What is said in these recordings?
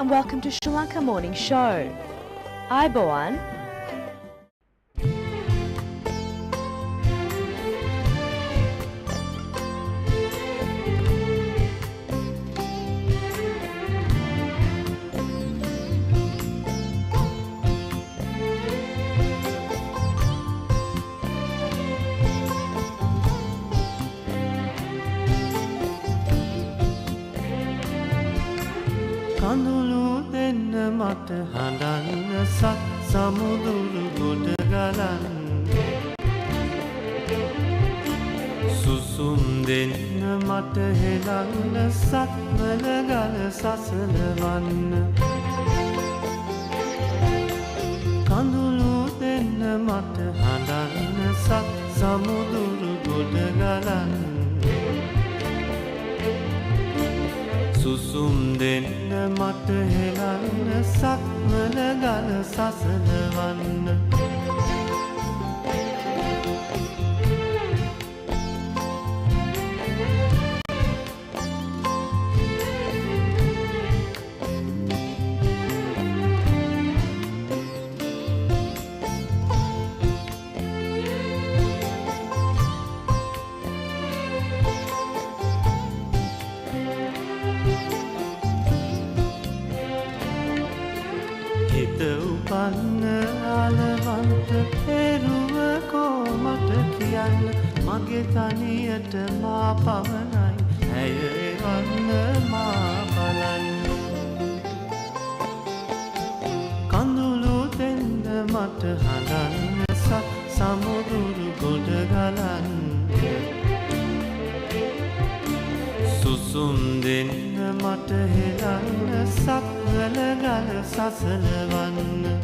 and welcome to Sri Lanka Morning Show. Ayubowan. කඳුළු දෙන්න මට හඬන්න සත් සමුදුරු ගොඩ ගලන්න සුසුම් දෙන්න මට හෙලන්න සත්වල ගල සසලවන්න කඳුළු දෙන්න මට හඬන්න සත් සමුදුරු ගොඩ ගලන්න සුසුම් දෙන්න මට හෙලන්න සක්වල ගල සසලවන්න උපන්න ආලවන්ත පෙරුව කොමට කියන්න මගේ තනියට මා පමණයි ඇය එවන්න මා බලන්න කඳුළු දෙන්න මට හඬන්න සත් සමුදුරු ගොඩ ගලන්න සුසුම් දෙන්න මට හෙලන්න සක්වල ගල සසලවන්න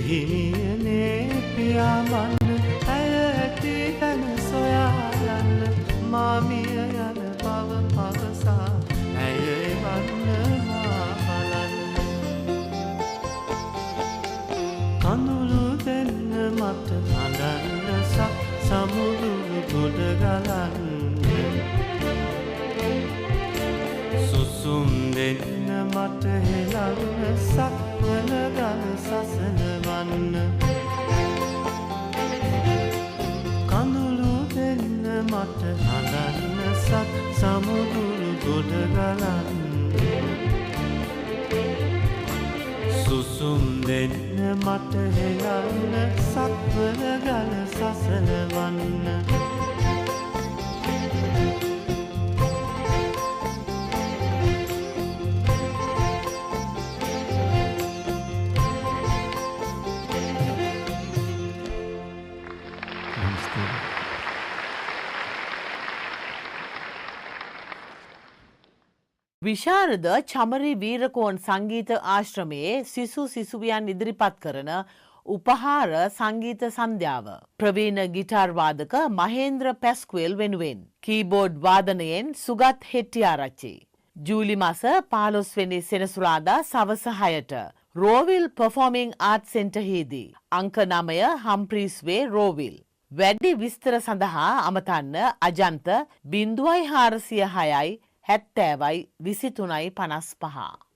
හිමියනේ පියාඹන්න ඇය ඇති තැන සොයායන්න මාමිය යන බව පවසා ඇය එවන්න මා බලන්න කඳුළු දෙන්න මට හඬන්න සත් සමුදුරු ගොඩ ගලන්න සුසුම් දෙන්න මට හෙලන්න සක්වල ගල සසලවන්න කඳුළු දෙන්න මට හඬන්න සත් සමුදුරු ගොඩ ගලන්න සුසුම් දෙන්න මට හෙලන්න සක්වල ගල සසලවන්න විශාරද චමරි වීරකෝන් සංගීත ආශ්‍රමයේ සිසු සිසුවියන් ඉදිරිපත් කරන උපහාර සංගීත සන්ධ්‍යාව ප්‍රවීණ ගිටාර් වාදක මහේන්ද්‍ර පැස්ක්වෙල් වෙනුවෙන් කීබෝඩ් වාදනයෙන් සුගත් හෙට්ටිආරච්චි ජූලි මාස 15 වෙනි සෙනසුරාදා සවස 6ට රෝවිල් පර්ෆෝමිං ආර්ට් සෙන්ටර් හිදී අංක 9 හම්ප්‍රීස් වේ රෝවිල් වැඩි විස්තර සඳහා අමතන්න අජන්ත 0406යි 70යි 23යි 55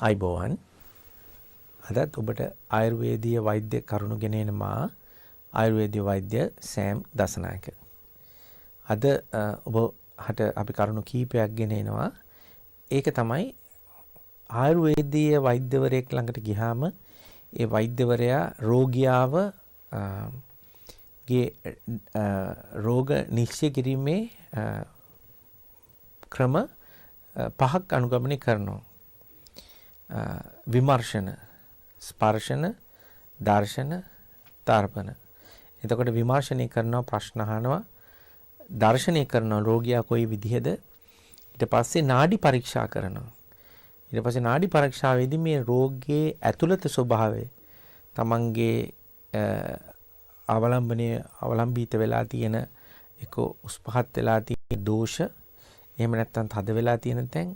අයිබෝවන් අදත් ඔබට ආයුර්වේදීය වෛද්‍ය කරුණු ගෙනෙන මා ආයුර්වේදීය වෛද්‍ය සෑම් දසනායක අද ඔබට අපි කරුණු කීපයක් ගෙනෙනවා ඒක තමයි ආයුර්වේදීය වෛද්‍යවරයෙක් ළඟට ගියාම ඒ වෛද්‍යවරයා රෝගියාව ගේ රෝග නිශ්චය කිරීමේ ක්‍රම පහක් අනුගමනය කරනවා විමර්ශන, ස්පර්ශන, දර්ශන, තර්පණ. එතකොට විමර්ශනය කරනවා, ප්‍රශ්න අහනවා, දර්ශනය කරනවා රෝගියා කොයි විදිහද. ඊට පස්සේ නාඩි පරීක්ෂා කරනවා. ඊට පස්සේ නාඩි පරීක්ෂාවේදී මේ රෝගයේ ඇතුළත ස්වභාවය, තමන්ගේ අවලම්බිත වෙලා තියෙන එක උස් පහත් වෙලා තියෙන දෝෂ, එහෙම නැත්නම් තද වෙලා තියෙන තැන්,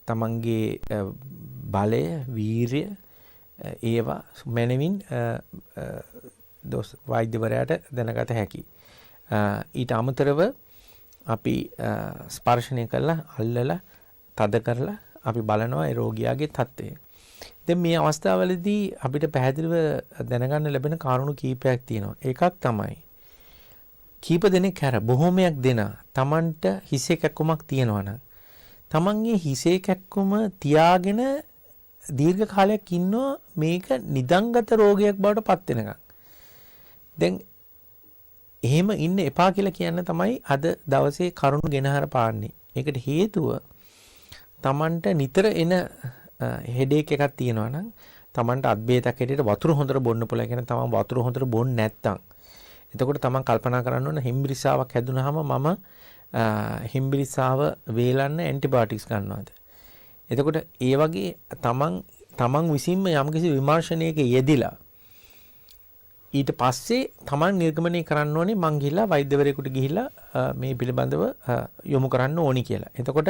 තමන්ගේ බලය, වීරිය, ඒවා මැනවින් වෛද්‍යවරයාට දැනගත හැකි. ඊට අමතරව අපි ස්පර්ශනය කරලා, අල්ලලා, තද කරලා අපි බලනවා ඒ රෝගියාගේ තත්ත්වය. දැන් මේ අවස්ථාවවලදී අපිට පැහැදිලිව දැනගන්න ලැබෙන කාරණු කීපයක් තියෙනවා. එකක් තමයි කීප දෙනෙක් හැර බොහෝමයක් දෙනා Tamanට හිසේ කැක්කුමක් තියෙනවා නම් Tamanගේ හිසේ කැක්කුම තියාගෙන දීර්ඝ කාලයක් ඉන්නවා මේක නිදන්ගත රෝගයක් බවට පත් වෙනකන්. දැන් එහෙම ඉන්න එපා කියලා කියන්න තමයි අද දවසේ කරුණු ගෙනහර පාන්නේ. ඒකට හේතුව Tamanට නිතර එන හෙඩේක් එකක් තියෙනවා නම් Tamanට අත්බේතක් හැටියට වතුර හොඳට බොන්න පුළුවන්. කියන තමන් වතුර හොඳට බොන්නේ නැත්තම් එතකොට තමන් කල්පනා කරන්න ඕන හිම්බිරිසාවක් හැදුනහම මම හිම්බිරිසාව වේලන්න ඇන්ටිබයොටික්ස් ගන්නවාද? එතකොට ඒ වගේ තමන් විසින්ම යම්කිසි විමර්ශනයක යෙදිලා ඊට පස්සේ තමන් නිර්ගමනය කරන්න ඕනේ මං ගිහිල්ලා වෛද්‍යවරයෙකුට ගිහිල්ලා මේ පිළිබඳව යොමු කරන්න ඕනි කියලා. එතකොට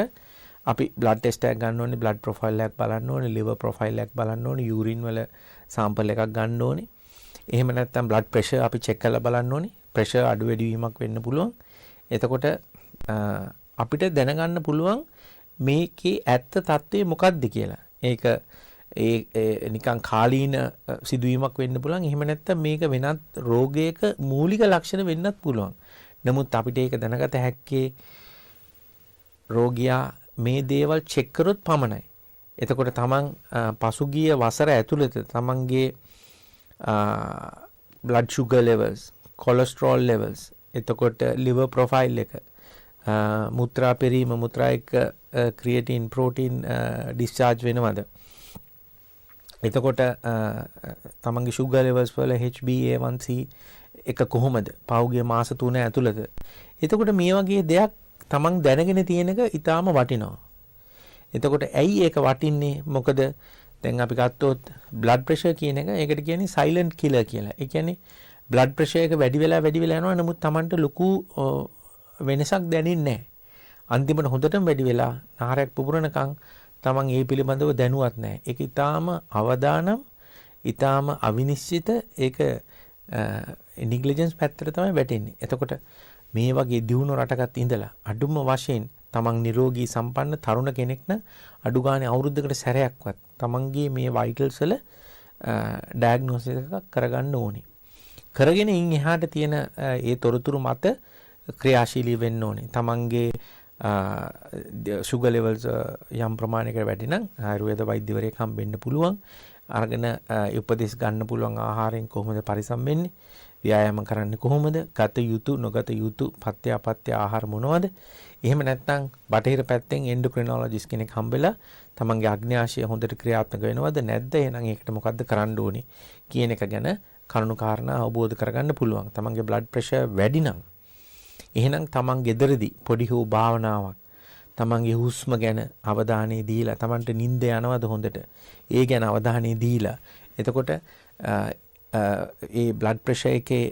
අපි බ්ලඩ් ටෙස්ට් එකක් ගන්න ඕනේ, බ්ලඩ් ප්‍රොෆයිල් එකක් බලන්න ඕනේ, liver ප්‍රොෆයිල් එකක් බලන්න ඕනේ, යූරින් වල සාම්පල් එකක් ගන්න ඕනේ. එහෙම නැත්නම් බ්ලඩ් ප්‍රෙෂර් අපි චෙක් කරලා බලන්න ඕනේ. ප්‍රෙෂර් අඩු වැඩි වීමක් වෙන්න පුළුවන්. එතකොට අපිට දැනගන්න පුළුවන් මේකේ ඇත්ත తත්වය මොකක්ද කියලා. ඒක නිකන් කාලීන සිදුවීමක් වෙන්න පුළුවන්. එහෙම නැත්නම් මේක වෙනත් රෝගයක මූලික ලක්ෂණ වෙන්නත් පුළුවන්. නමුත් අපිට ඒක දැනගත හැක්කේ රෝගියා මේ දේවල් චෙක් කරොත් පමණයි. එතකොට තමන් පසුගිය වසර ඇතුළත තමන්ගේ blood sugar levels, cholesterol levels, එතකොට liver profile එක, මුත්‍රා පෙරීම, මුත්‍රා එක්ක creatine, protein discharge වෙනවද? එතකොට තමන්ගේ sugar levels වල HbA1c එක කොහොමද? පහුගිය මාස 3 ඇතුළත. එතකොට මේ වගේ දෙයක් තමන් දැනගෙන තියෙන එක ඊටාම වටිනවා. එතකොට ඇයි ඒක වටින්නේ? මොකද දැන් අපි ගත්තොත් blood pressure කියන එක ඒකට කියන්නේ silent killer කියලා. ඒ කියන්නේ blood pressure එක වැඩි වෙලා යනවා. නමුත් Tamanට ලොකු වෙනසක් දැනෙන්නේ නැහැ. අන්තිමට හොඳටම වැඩි වෙලා නහරයක් පුපුරනකම් Taman ඒ පිළිබඳව දැනුවත් නැහැ. ඒක ඊටාම අවදානම්, ඊටාම අවිනිශ්චිත, ඒක negligence පැත්තට තමයි වැටෙන්නේ. එතකොට මේ වගේ දියුණු රටකට ඉඳලා අඩුම වශයෙන් තමන් නිරෝගී සම්පන්න තරුණ කෙනෙක් නම් අඩු ගානේ අවුරුද්දකට සැරයක්වත් තමන්ගේ මේ වයිටල්ස් වල ඩයග්නොසිස් එකක් කරගන්න ඕනේ. කරගෙන ඉන් එහාට තියෙන ඒ තොරතුරු මත ක්‍රියාශීලී වෙන්න ඕනේ. තමන්ගේ sugar levels යම් ප්‍රමාණයකට වැඩි නම් ආයුර්වේද වෛද්‍යවරයෙක් හම්බෙන්න පුළුවන්. අරගෙන උපදෙස් ගන්න පුළුවන් ආහාරයෙන් කොහොමද පරිසම් වෙන්නේ? ව්‍යායාම කරන්නේ කොහොමද? ගත යුතු නොගත යුතු පත්‍ය අපත්‍ය ආහාර මොනවද? එහෙම නැත්නම් බටහිර පැත්තෙන් එන්ඩොක්‍රිනොලොජිස්ට් කෙනෙක් හම්බෙලා තමන්ගේ අග්න්‍යාශය හොඳට ක්‍රියාත්මක වෙනවද නැද්ද? එහෙනම් ඒකට මොකද්ද කරන්න ඕනේ කියන එක ගැන කරුණු කාරණා අවබෝධ කරගන්න පුළුවන්. තමන්ගේ බ්ලඩ් ප්‍රෙෂර් වැඩි නම් එහෙනම් තමන් ගෙදරදී පොඩි හෝ භාවනාවක් තමන්ගේ හුස්ම ගැන අවධානය දීලා තමන්ට නිින්ද යනවද හොඳට ඒ ගැන අවධානය දීලා එතකොට ඒ බ්ලඩ් ප්‍රෙෂර් එකේ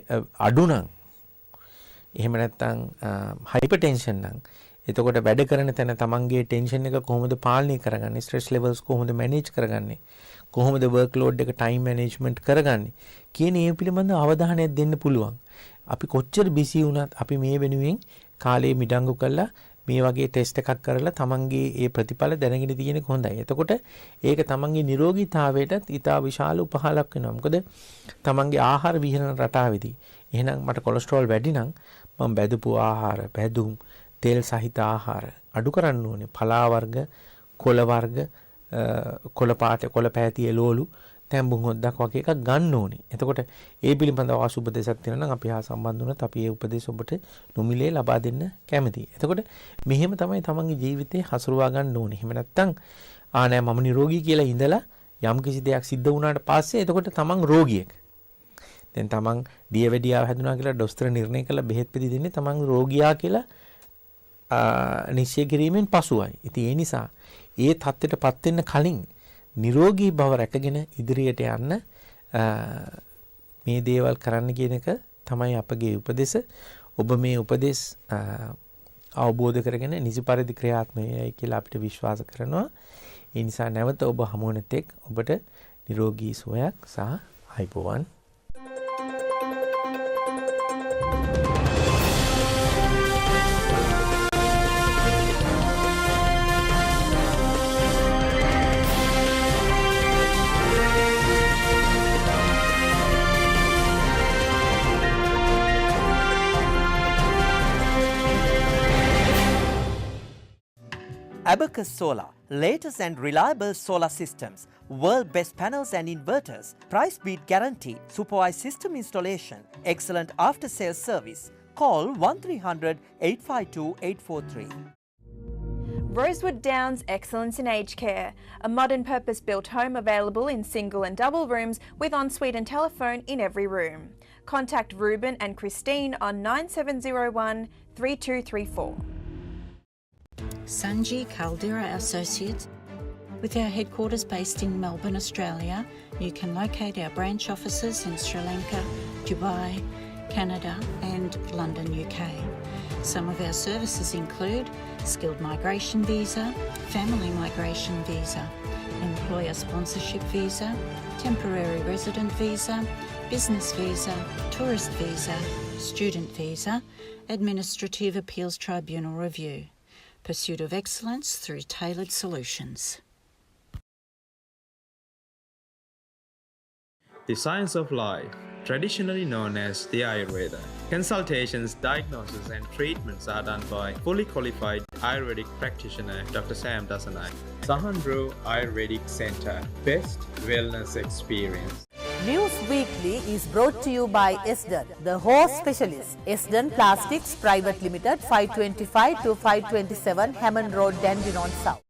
අඩු නම් එහෙම නැත්නම් හයිපර්ටෙන්ෂන් නම් එතකොට වැඩ කරන තැන තමන්ගේ ටෙන්ෂන් එක කොහොමද පාලනය කරගන්නේ, ස්ට්‍රෙස් ලෙවල්ස් කොහොමද මැනේජ් කරගන්නේ, කොහොමද වර්ක් ලෝඩ් එක ටයිම් මැනේජ්මන්ට් කරගන්නේ කියන ඒ පිළිබඳ අවධානයක් දෙන්න පුළුවන්. අපි කොච්චර බිසි වුණත් අපි මේ වෙනුවෙන් කාලේ මිඩංගු කරලා මේ වගේ ටෙස්ට් එකක් කරලා තමන්ගේ ඒ ප්‍රතිඵල දැනගෙන තියෙන එක හොඳයි. එතකොට ඒක තමන්ගේ නිරෝගීතාවයටත් ඉතා විශාල උපහාරයක් වෙනවා. මොකද තමන්ගේ ආහාර විහරණ රටාවේදී එහෙනම් මට කොලෙස්ටරෝල් වැඩි නම් මම බැදපු ආහාර, බැදුම්, තෙල් සහිත ආහාර අඩු කරන්න ඕනේ. පලා වර්ග, කොළ වර්ග, කොළ පාට, කොළ පැහැති එළවලු, තැඹුම් හොද්දක් වගේ එකක් ගන්න ඕනේ. එතකොට ඒ පිළිබඳව ආසුපදේශයක් තියෙනවා නම් අපි හා සම්බන්ධ වුණත් අපි ඒ උපදේශ ඔබට නොමිලේ ලබා දෙන්න කැමතියි. එතකොට මෙහෙම තමයි තමන්ගේ ජීවිතේ හසුරුවා ගන්න ඕනේ. එහෙම නැත්නම් නෑ මම නිරෝගී කියලා ඉඳලා යම් කිසි දෙයක් සිද්ධ වුණාට පස්සේ එතකොට තමන් රෝගියෙක්. දැන් තමන් දියවැඩියාව හැදුනා කියලා දොස්තර නිර්ණය කළ බෙහෙත් පෙති දෙන්නේ තමන් රෝගියා කියලා නිශ්චය කිරීමෙන් පසුවයි. ඉතින් ඒ නිසා ඒ தත්ත්වයටපත් වෙන්න කලින් නිරෝගී බව රැකගෙන ඉදිරියට යන්න මේ දේවල් කරන්න කියන එක තමයි අපගේ උපදෙස. ඔබ මේ උපදෙස් අවබෝධ කරගෙන නිසි පරිදි ක්‍රියාත්මක වෙයි කියලා අපිට විශ්වාස කරනවා. ඒ නිසා නැවත ඔබ හමු වන තෙක් ඔබට නිරෝගී සුවයක් සහ ආයුබෝවන්. Abacus Solar, latest and reliable solar systems, world best panels and inverters, price beat guarantee, supervised system installation, excellent after sales service. Call 1300 852 843. Rosewood Downs Excellence in Aged Care, a modern purpose-built home available in single and double rooms with ensuite and telephone in every room. Contact Ruben and Christine on 9701 3234. Sanji Caldera Associates. With our headquarters based in Melbourne, Australia, you can locate our branch offices in Sri Lanka, Dubai, Canada and London, UK. Some of our services include skilled migration visa, family migration visa, employer sponsorship visa, temporary resident visa, business visa, tourist visa, student visa, administrative appeals tribunal review. Pursuit of excellence through tailored solutions. The science of life, traditionally known as the Ayurveda. Consultations, diagnosis and treatments are done by fully qualified Ayurvedic practitioner Dr. Sam Dasanai. Sahandro Ayurvedic Centre, best wellness experience. News Weekly is brought to you by Esden, the horse specialist. Esden Plastics Private Limited, 525 to 527 Hammond Road, Dandenong South.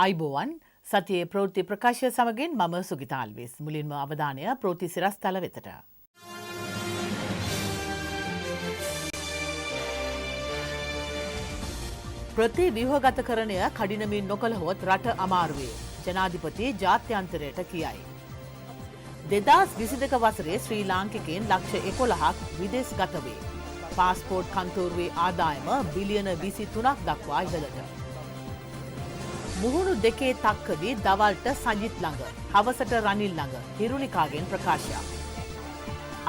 අයිබෝවන් සතියේ ප්‍රවෘත්ති ප්‍රකාශය සමගින් මම සුගිතා අල්විස්. මුලින්ම අවධානය ප්‍රවෘත්ති සිරස්තල වෙතට. ප්‍රතිව්‍යුහගතකරණය කඩිනමින් නොකළහොත් රට අමාරුවේ. ජනාධිපති ජාත්‍යන්තරයට කියයි. 2022 වසරේ ශ්‍රී ලාංකිකයන් ලක්ෂ 11ක් විදේශගත වේ. පාස්පෝර්ට් කන්තෝරුවේ ආදායම බිලියන 23ක් දක්වා ඉහළට. මුහුණු දෙකේ තක්කදී දවල්ට සජිත් ළඟ, හවසට රනිල් ළඟ හිරුනිකාගෙන් ප්‍රකාශයක්.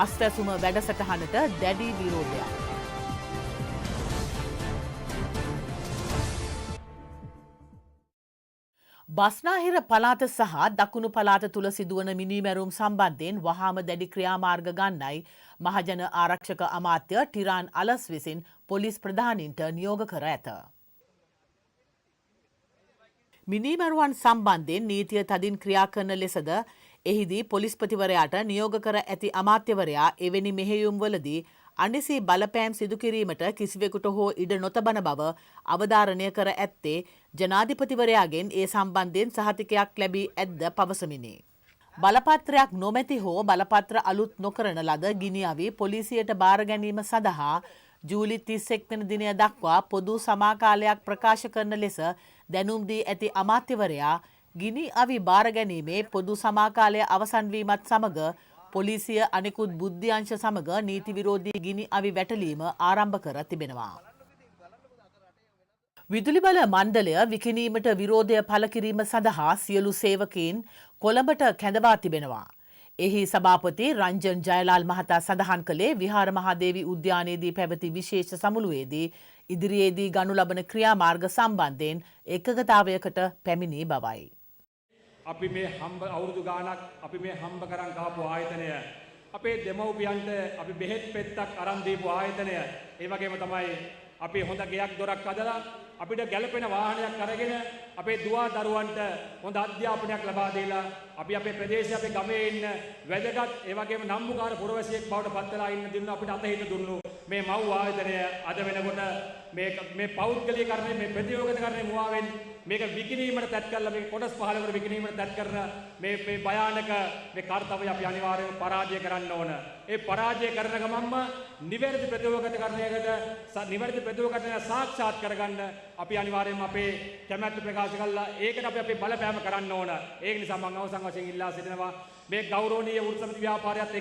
අස්වැසුම වැඩසටහනට දැඩි විරෝධයක්. බස්නාහිර පළාත සහ දකුණු පළාත තුල සිදුවන මිනීමැරුම් සම්බන්ධයෙන් වහාම දැඩි ක්‍රියාමාර්ග ගන්නයි මහජන ආරක්ෂක අමාත්‍ය ටිරාන් අලස් විසින් පොලිස් ප්‍රධානීන්ට නියෝග කර ඇත. මිනීමරුවන් සම්බන්ධයෙන් නීතිය තදින් ක්‍රියා කරන ලෙසද එහිදී පොලිස්පතිවරයාට නියෝග කර ඇති අමාත්‍යවරයා එවැනි මෙහෙයුම්වලදී අනිසි බලපෑම් සිදු කිරීමට කිසිවෙකුට හෝ ඉඩ නොතබන බව අවධාරණය කර ඇත්තේ ජනාධිපතිවරයාගෙන් ඒ සම්බන්ධයෙන් සහතිකයක් ලැබී ඇද්ද පවසමිනි. බලපත්‍රයක් නොමැති හෝ බලපත්‍ර අලුත් නොකරන ලද ගිනි අවි පොලිසියට බාර ගැනීම සඳහා ජූලි 31 වෙනි දිනය දක්වා පොදු සමාකාලයක් ප්‍රකාශ කරන ලෙස දැනුම් දී ඇති අමාත්‍යවරයා ගිනි අවි බාර ගැනීමේ පොදු සමාකාලය අවසන් වීමත් සමග පොලිසිය අනෙකුත් බුද්ධි අංශ සමග නීති විරෝධී ගිනි අවි වැටලීම ආරම්භ කර තිබෙනවා. විදුලි බල මණ්ඩලය විකිණීමට විරෝධය පළ කිරීම සඳහා සියලු සේවකයින් කොළඹට කැඳවා තිබෙනවා. එහි සභාපති රංජන් ජයලාල් මහතා සඳහන් කළේ විහාර මහදේවි උද්‍යානයේදී පැවති විශේෂ සමුළුවේදී ඉදිරියේදී ගනු ලබන ක්‍රියාමාර්ග සම්බන්ධයෙන් එකගතාවයකට පැමිණි බවයි. අපි මේ අවුරුදු ගාණක් අපි මේ හම්බ කරන් කාපු ආයතනය අපේ දෙමව්පියන්ට අපි බෙහෙත් පෙත්තක් අරන් දීපු ආයතනය ඒ වගේම තමයි අපි හොඳ ගෙයක් දොරක් හදලා අපිට ගැළපෙන වාහනයක් අරගෙන අපේ දුවා දරුවන්ට හොඳ අධ්‍යාපනයක් ලබා දීලා අපි අපේ ප්‍රදේශයේ අපේ ගමේ ඉන්න වැදගත් ඒ වගේම නම්බුකාර පුරවැසියෙක් බවට පත් වෙලා ඉන්න දිනු අපිට අතහිත දුන්නු මේ මව් ආයතනය අද වෙනකොට මේ පෞද්ගලීකරණය මේ ප්‍රතියෝගිතකරණය මුවාවෙන් මේක විකිණීමට තැත් කරලා මේක කොටස් 15කට විකිණීමට තැත් කරන මේ භයානක මේ කාර්යය අපි අනිවාර්යයෙන්ම පරාජය කරන්න ඕන. ඒ පරාජය කරන ගමන්ම නිවැරදි ප්‍රතියෝගිතකරණයකට නිවැරදි ප්‍රතියෝගිතකරණය සාක්ෂාත් කරගන්න අපි අනිවාර්යයෙන්ම අපේ කැමැත්ත ප්‍රකාශ කළා. ඒකට අපි අපේ බලපෑම කරන්න ඕන. ඒක නිසා මම අවසන් වශයෙන් ඉල්ලා සිටිනවා මේ ගෞරවනීය වෘත්ති සමිති ව්‍යාපාරයත්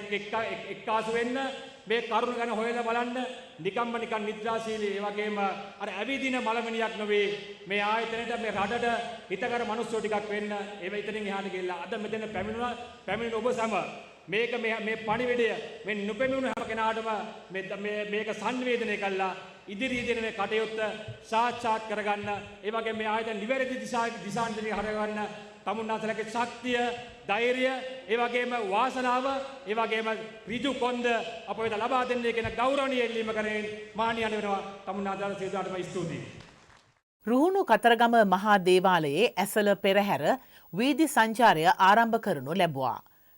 එක්කාසු වෙන්න මේ කරුණ ගැන හොයලා බලන්න නිකම්ම නිකන් නිද්‍රාශීලී ඒ වගේම අර ඇවිදින මලමිනියක් නෙවෙයි මේ ආයතනයේ මේ රටට හිතකර මිනිස්සු ටිකක් වෙන්න ඒ වෙතනින් එහාට ගිහිල්ලා අද මෙතන පැමිණුණ ඔබ සම මේක මේ පණිවිඩය මේ නොපෙමිණුණු හැම කෙනාටම මේක සංවේදනය කළා ඉදිරියේදී මේ කටයුත්ත සාක්ෂාත් කරගන්න ඒ වගේ මේ ආයතන නිවැරදි දිශාන්තරිය හරවන්න තමුන්නාසලගේ ශක්තිය ධෛර්යය ඒ වගේම වාසනාව ඒ වගේම ඍජු කොන්ද අප වෙත ලබා දෙන්නේ කියන ගෞරවනීය ඉල්ලීම කරමින් මානියන වෙනවා තමුන්නාසල සියදාටම ස්තුතියි. රුහුණු කතරගම මහා දේවාලයේ ඇසළ පෙරහැර වීදි සංචාරය ආරම්භ කරනු ලැබුවා.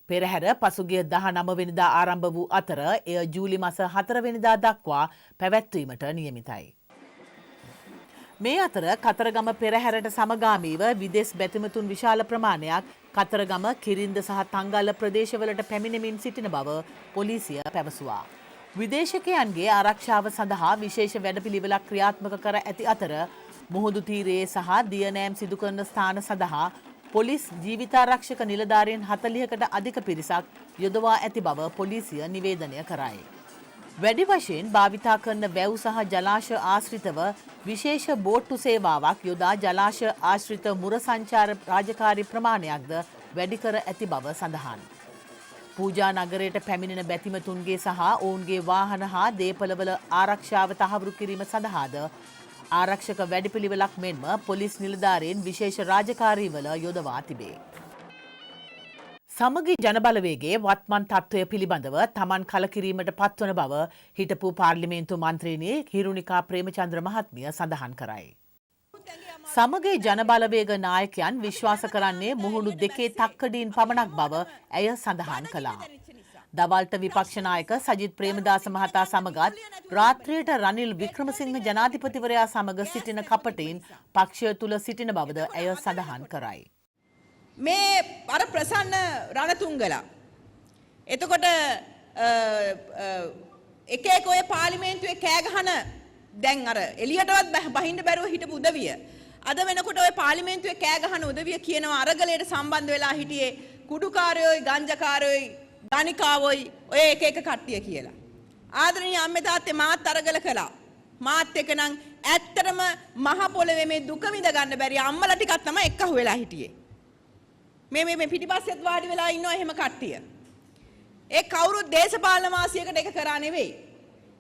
පෙරහැර පසුගිය 19 වෙනිදා ආරම්භ වූ අතර එය ජූලි මාස 4 වෙනිදා දක්වා පැවැත්වීමට නියමිතයි. මේ අතර කතරගම පෙරහැරට සමගාමීව විදේශ බැතිමතුන් විශාල ප්‍රමාණයක් කතරගම කිරින්ද සහ තංගල්ල ප්‍රදේශවලට පැමිණෙමින් සිටින බව පොලිසිය පැවසුවා. විදේශකයන්ගේ ආරක්ෂාව සඳහා විශේෂ වැඩපිළිවෙලක් ක්‍රියාත්මක කර ඇති අතර මුහුදු තීරයේ සහ දියනෑම් සිදු කරන ස්ථාන සඳහා පොලිස් ජීවිතාරක්ෂක නිලධාරීන් 40කට අධික පිරිසක් යොදවා ඇති බව පොලිසිය නිවේදනය කරයි. වැඩි වශයෙන් භාවිතා කරන වැව් සහ ජලාශ ආශ්‍රිතව විශේෂ බෝට්ටු සේවාවක් යොදා ජලාශ ආශ්‍රිත මුර සංචාර රාජකාරී ප්‍රමාණයක්ද වැඩි කර ඇති බව සඳහන්. පූජා නගරයට පැමිණෙන බැතිමතුන්ගේ සහ ඔවුන්ගේ වාහන හා දේපළවල ආරක්ෂාව තහවුරු කිරීම සඳහාද ආරක්ෂක වැඩපිළිවෙලක් මෙන්ම පොලිස් නිලධාරීන් විශේෂ රාජකාරීවල යොදවා තිබේ. සමගි ජනබලවේගේ වත්මන් තත්ත්වය පිළිබඳව තමන් කලකිරීමට පත්වන බව හිටපු පාර්ලිමේන්තු මන්ත්‍රීණී හිරුණිකා ප්‍රේමචන්ද්‍ර මහත්මිය සඳහන් කරයි. සමගි ජනබලවේග නායකයන් විශ්වාස කරන්නේ මුහුණු දෙකේ තක්කඩීන් පමණක් බව ඇය සඳහන් කළා. දවල්ට විපක්ෂ නායක සජිත් ප්‍රේමදාස මහතා සමගත් රාත්‍රියට රනිල් වික්‍රමසිංහ ජනාධිපතිවරයා සමග සිටින කපටීන් පක්ෂය තුල සිටින බවද ඇය සඳහන් කරයි. මේ අර ප්‍රසන්න රණතුංගලා එතකොට එක එක ඔය පාර්ලිමේන්තුවේ කෑ ගහන දැන් අර එළියටවත් බහින්න බැරුව හිටපු උදවිය අද වෙනකොට ඔය පාර්ලිමේන්තුවේ කෑ ගහන උදවිය කියනවා අරගලයට සම්බන්ධ වෙලා හිටියේ කුඩුකාරයෝයි ගංජකාරයෝයි ගණිකාවෝයි ඔය එක එක කට්ටිය කියලා. ආදරණීය අම්මේ තාත්තේ මාත් අරගල කළා. මාත් එක නම් ඇත්තටම මහ පොළවේ මේ දුක විඳ ගන්න බැරි අම්මලා ටිකක් තමයි එක්කහුව වෙලා හිටියේ. මේ පිටිපස්සෙත් වාඩි වෙලා ඉන්නවා එහෙම කට්ටිය. ඒ කවුරුත් දේශපාලන වාසියකට එක කරා නෙවෙයි.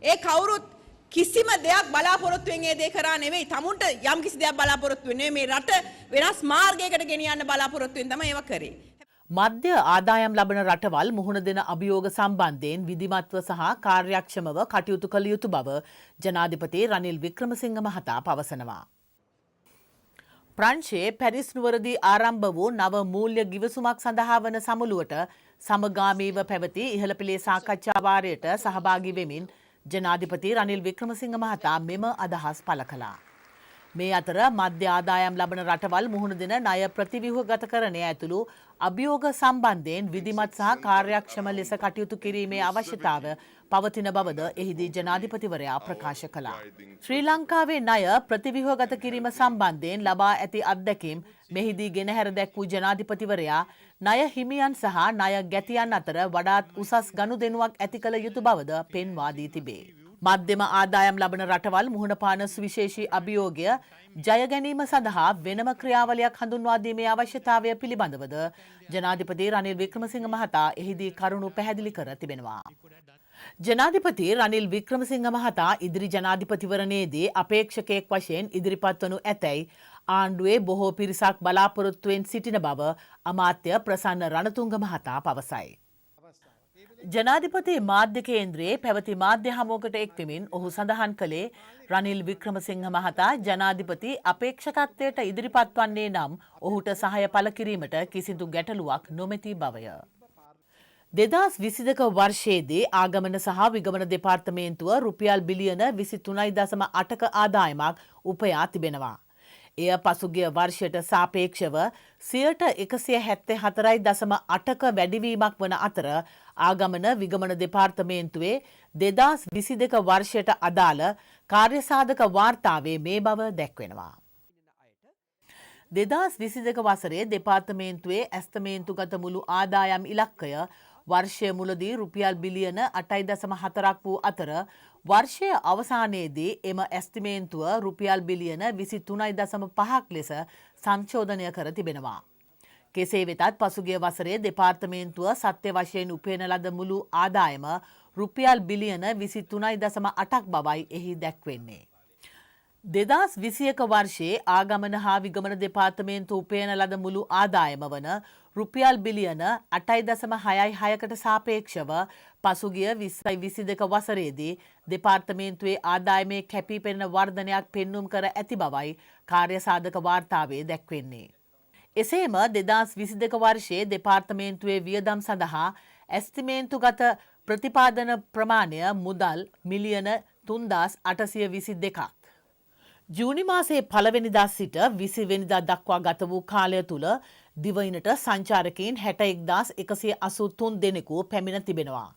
ඒ කවුරුත් කිසිම දෙයක් බලාපොරොත්තු වෙන්නේ දේ කරා නෙවෙයි. tamunට යම් කිසි දෙයක් බලාපොරොත්තු වෙන්නේ මේ රට වෙනස් මාර්ගයකට ගෙනියන්න බලාපොරොත්තු වෙන තමයි ඒව කරේ. මධ්‍ය ආදායම් ලබන රටවල් මුහුණ දෙන අභියෝග සම්බන්ධයෙන් විධිමත්ව සහ කාර්යක්ෂමව කටයුතු කළ යුතු බව ජනාධිපති රනිල් වික්‍රමසිංහ මහතා පවසනවා. ප්‍රංශයේ පැරිස් නුවරදී ආරම්භ වූ නව මූල්‍ය ගිවිසුමක් සඳහා වන සමුළුවට සමගාමීව පැවති ඉහළ පෙළේ සාකච්ඡා වාරයට සහභාගී වෙමින් ජනාධිපති රනිල් වික්‍රමසිංහ මහතා මෙම අදහස් පළ කළා. මේ අතර මධ්‍ය ආදායම් ලබන රටවල් මුහුණ දෙන ණය ප්‍රතිව්‍යුහගතකරණය ඇතුළු අභියෝග සම්බන්ධයෙන් විධිමත් සහ කාර්යක්ෂම ලෙස කටයුතු කිරීමේ අවශ්‍යතාව පවතින බවද එහිදී ජනාධිපතිවරයා ප්‍රකාශ කළා. ශ්‍රී ලංකාවේ ණය ප්‍රතිව්‍යුහගත කිරීම සම්බන්ධයෙන් ලබා ඇති අත්දැකීම් මෙහිදී ගෙනහැර දැක්වූ ජනාධිපතිවරයා ණය හිමියන් සහ ණය ගැතියන් අතර වඩාත් උසස් ගනුදෙනුවක් ඇති කළ යුතු බවද පෙන්වා දී තිබේ. මධ්‍යම ආදායම් ලබන රටවල් මුහුණ පාන සුවිශේෂී අභියෝගය ජය ගැනීම සඳහා වෙනම ක්‍රියාවලියක් හඳුන්වා දීමේ අවශ්‍යතාවය පිළිබඳවද ජනාධිපති රනිල් වික්‍රමසිංහ මහතා එහිදී කරුණු පැහැදිලි කර තිබෙනවා. ජනාධිපති රනිල් වික්‍රමසිංහ මහතා ඉදිරි ජනාධිපතිවරණයේදී අපේක්ෂකයෙක් වශයෙන් ඉදිරිපත් වනු ඇතැයි ආණ්ඩුවේ බොහෝ පිරිසක් බලාපොරොත්තුවෙන් සිටින බව අමාත්‍ය ප්‍රසන්න රණතුංග මහතා පවසයි. ජනාධිපති මාධ්‍ය කේන්ද්‍රයේ පැවති මාධ්‍ය හමුවකට එක්වෙමින් ඔහු සඳහන් කළේ රනිල් වික්‍රමසිංහ මහතා ජනාධිපති අපේක්ෂකත්වයට ඉදිරිපත් වන්නේ නම් ඔහුට සහාය පළ කිරීමට කිසිදු ගැටලුවක් නොමැති බවය. 2022 වර්ෂයේදී ආගමන සහ විගමන දෙපාර්තමේන්තුව රුපියල් බිලියන 23.8ක ආදායමක් උපයා තිබෙනවා. එය පසුගිය වර්ෂයට සාපේක්ෂව 174.8ක වැඩිවීමක් වන අතර ආගමන විගමන දෙපාර්තමේන්තුවේ 2022 වර්ෂයට අදාළ කාර්යසාධක වාර්තාවේ මේ බව දැක්වෙනවා. 2022 වසරේ දෙපාර්තමේන්තුවේ ඇස්තමේන්තුගත මුළු ආදායම් ඉලක්කය වර්ෂය මුලදී රුපියල් බිලියන 8.4ක් වූ අතර වර්ෂය අවසානයේදී එම ඇස්තිමේන්තුව රුපියල් බිලියන 23.5ක් ලෙස සංශෝධනය කර තිබෙනවා. කෙසේ වෙතත් පසුගිය වසරේ දෙපාර්තමේන්තුව සත්‍ය වශයෙන් උපයන ලද මුළු ආදායම රුපියල් බිලියන 23.8ක් බවයි එහි දැක්වෙන්නේ. 2021 වර්ෂයේ ආගමන හා විගමන දෙපාර්තමේන්තුව උපයන ලද මුළු ආදායම වන රුපියල් බිලියන 8.66කට සාපේක්ෂව පසුගිය 2022 වසරේදී දෙපාර්තමේන්තුවේ ආදායමේ කැපී පෙනෙන වර්ධනයක් පෙන්눔 කර ඇති බවයි කාර්යසාධක වාර්තාවේ දැක්වෙන්නේ. එසේම 2022 වර්ෂයේ දෙපාර්තමේන්තුවේ වියදම් සඳහා ඇස්තිමේන්තුගත ප්‍රතිපාදන ප්‍රමාණය මුදල් මිලියන 3,822ක්. ජූනි මාසයේ පළවෙනිදා සිට 20 වෙනිදා දක්වා ගත වූ කාලය තුළ දිවයිනට සංචාරකයින් 61,183 දෙනෙකු පැමිණ තිබෙනවා.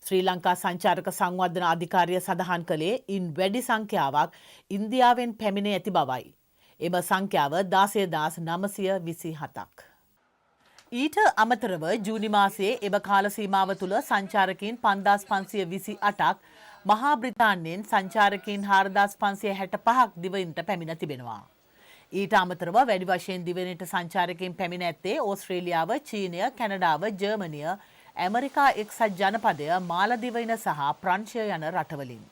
ශ්‍රී ලංකා සංචාරක සංවර්ධන අධිකාරිය සඳහන් කළේ ඉන් වැඩි සංඛ්‍යාවක් ඉන්දියාවෙන් පැමිණ ඇති බවයි. එම සංඛ්‍යාව 16,927ක්. ඊට අමතරව ජූනි මාසයේ එම කාල සීමාව තුළ සංචාරකයින් 5,528ක් මහා බ්‍රිතාන්‍යයෙන් සංචාරකයින් 4,565ක් දිවයිනට පැමිණ තිබෙනවා. ඊට අමතරව වැඩි වශයෙන් දිවයිනට සංචාරකයින් පැමිණ ඇත්තේ ඕස්ට්‍රේලියාව, චීනය, කැනඩාව, ජර්මනිය, ඇමරිකා එක්සත් ජනපදය, මාලදිවයින සහ ප්‍රංශය යන රටවලින්.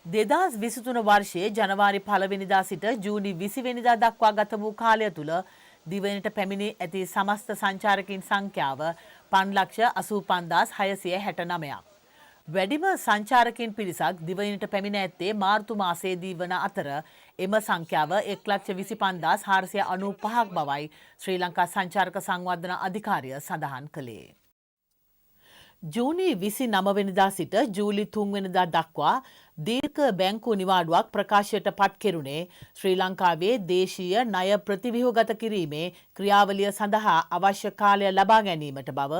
2023 වර්ෂයේ ජනවාරි 1 වෙනිදා සිට ජූනි 20 වෙනිදා දක්වා ගත වූ කාලය තුළ දිවයිනට පැමිණි ඇති සමස්ත සංචාරකයින් සංඛ්‍යාව 5,85,669ක්. වැඩිම සංචාරකයින් පිරිසක් දිවයිනට පැමිණ ඇත්තේ මාර්තු මාසයේදී වන අතර එම සංඛ්‍යාව 1,25,495ක් බවයි ශ්‍රී ලංකා සංචාරක සංවර්ධන අධිකාරිය සඳහන් කළේ. ජූනි 29 වෙනිදා සිට ජූලි 3 වෙනිදා දක්වා දීර්ඝ බැංකු නිවාඩුවක් ප්‍රකාශයට පත් කෙරුණේ ශ්‍රී ලංකාවේ දේශීය ණය ප්‍රතිව්‍යුහගත කිරීමේ ක්‍රියාවලිය සඳහා අවශ්‍ය කාලය ලබා ගැනීමට බව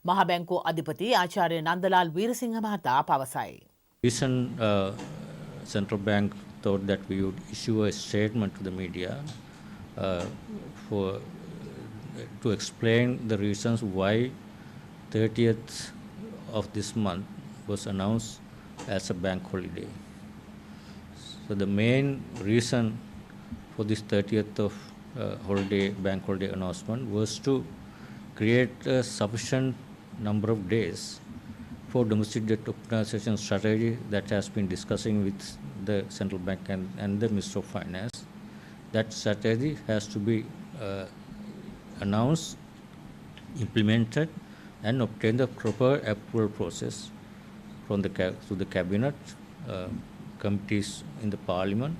මහ බැංකුව අධිපති ආචාර්ය නන්දලාල් වීරසිංහ මහතා පවසයි. Recent central bank thought that we would issue a statement to the media to explain the reasons why 30th of this month was announced as a bank holiday. So the main reason for this 30th of bank holiday announcement was to create a sufficient number of days for domestic debt optimization strategy that has been discussing with the central bank and the Minister of Finance. That strategy has to be announced, implemented, and obtain the proper approval process from the cabinet, committees in the parliament,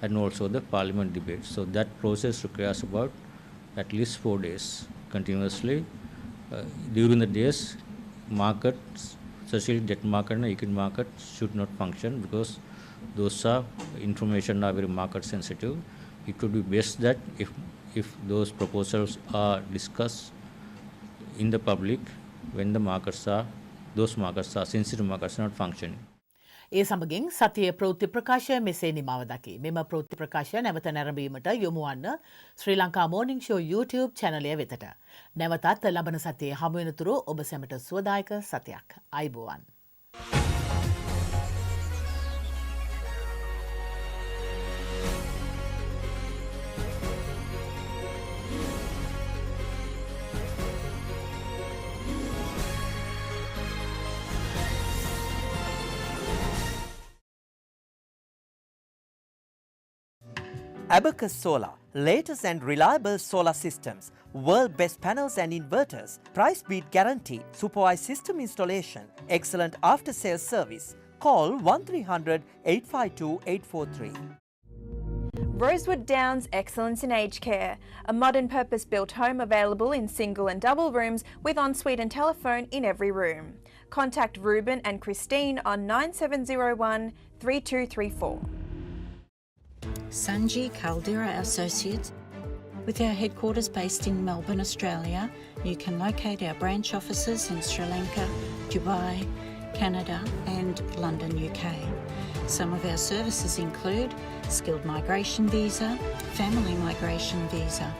and also the parliament debate. So that process requires about at least 4 days continuously. During the days, markets, especially debt market and equity market, should not function because those information are very market sensitive. It would be best that if those proposals are discussed in the public when those markets are sensitive markets not functioning. ඒ සමගින් සතියේ ප්‍රවෘත්ති ප්‍රකාශය මෙසේ නිමාව දකි. මෙම ප්‍රවෘත්ති ප්‍රකාශය නැවත නැරඹීමට යොමු වන්න ශ්‍රී ලංකා මෝර්නිං ෂෝ YouTube channelය වෙතට. නැවතත් ලබන සතියේ හමු වෙනතුරු ඔබ සැමට සුවදායක සතියක්. අයබෝවන්. Abacus Solar, latest and reliable solar systems, world best panels and inverters, price beat guarantee, supervised system installation, excellent after sales service. Call 1300 852 843. Rosewood Downs Excellence in Aged Care, a modern purpose-built home available in single and double rooms with ensuite and telephone in every room. Contact Ruben and Christine on 9701 3234. Sanji Caldera Associates. With our headquarters based in Melbourne, Australia, you can locate our branch offices in Sri Lanka, Dubai, Canada and London, UK. Some of our services include skilled migration visa, family migration visa,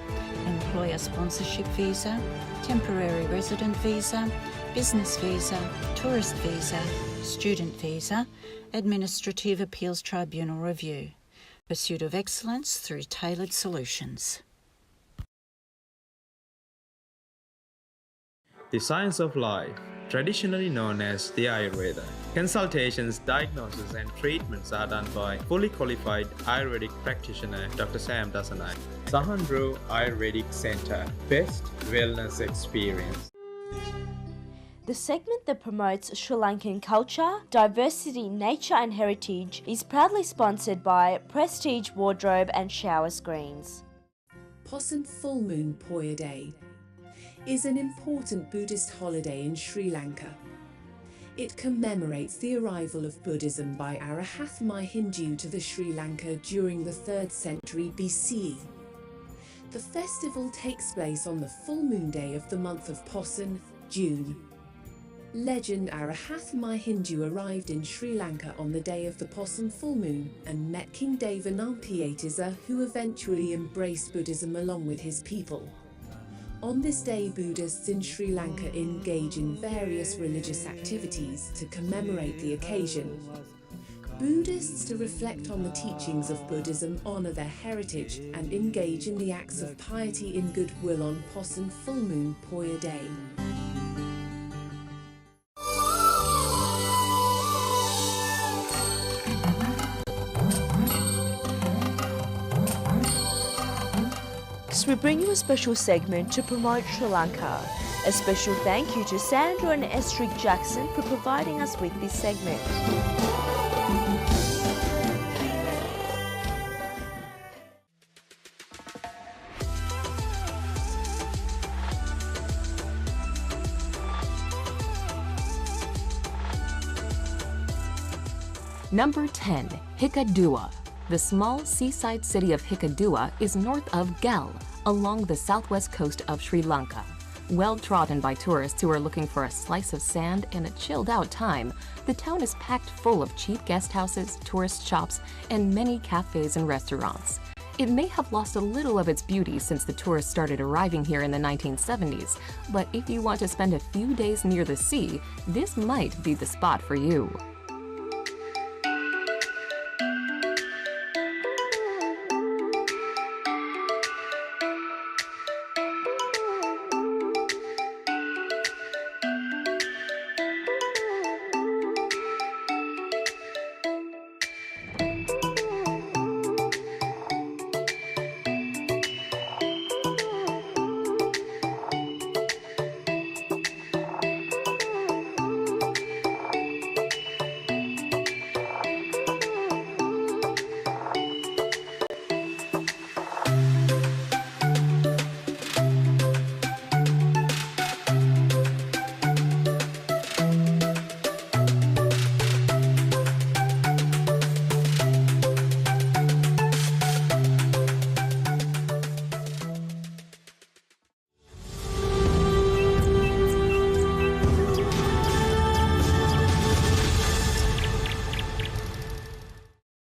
employer sponsorship visa, temporary resident visa, business visa, tourist visa, student visa, administrative appeals tribunal review. Pursuit of excellence through tailored solutions. The science of life, traditionally known as the Ayurveda. Consultations, diagnosis and treatments are done by fully qualified Ayurvedic practitioner Dr. Sam Dasanai. Sahandro Ayurvedic Centre, best wellness experience. The segment that promotes Sri Lankan culture, diversity, nature and heritage is proudly sponsored by Prestige Wardrobe and Shower Screens. Possum Full Moon Poya Day is an important Buddhist holiday in Sri Lanka. It commemorates the arrival of Buddhism by Arahath Hindu to the Sri Lanka during the 3rd century BCE. The festival takes place on the full moon day of the month of Possum, June. Legend Arahath Hindu arrived in Sri Lanka on the day of the Possum full moon and met King Devanampiatissa, who eventually embraced Buddhism along with his people. On this day, Buddhists in Sri Lanka engage in various religious activities to commemorate the occasion. Buddhists, to reflect on the teachings of Buddhism, honour their heritage and engage in the acts of piety in goodwill on Possum Full Moon Poya Day. We bring you a special segment to promote Sri Lanka. A special thank you to Sandra and Estrid Jackson for providing us with this segment. Number 10, Hikkaduwa. The small seaside city of Hikkaduwa is north of Gal, along the southwest coast of Sri Lanka. Well trodden by tourists who are looking for a slice of sand and a chilled out time, the town is packed full of cheap guest houses, tourist shops, and many cafes and restaurants. It may have lost a little of its beauty since the tourists started arriving here in the 1970s, but if you want to spend a few days near the sea, this might be the spot for you.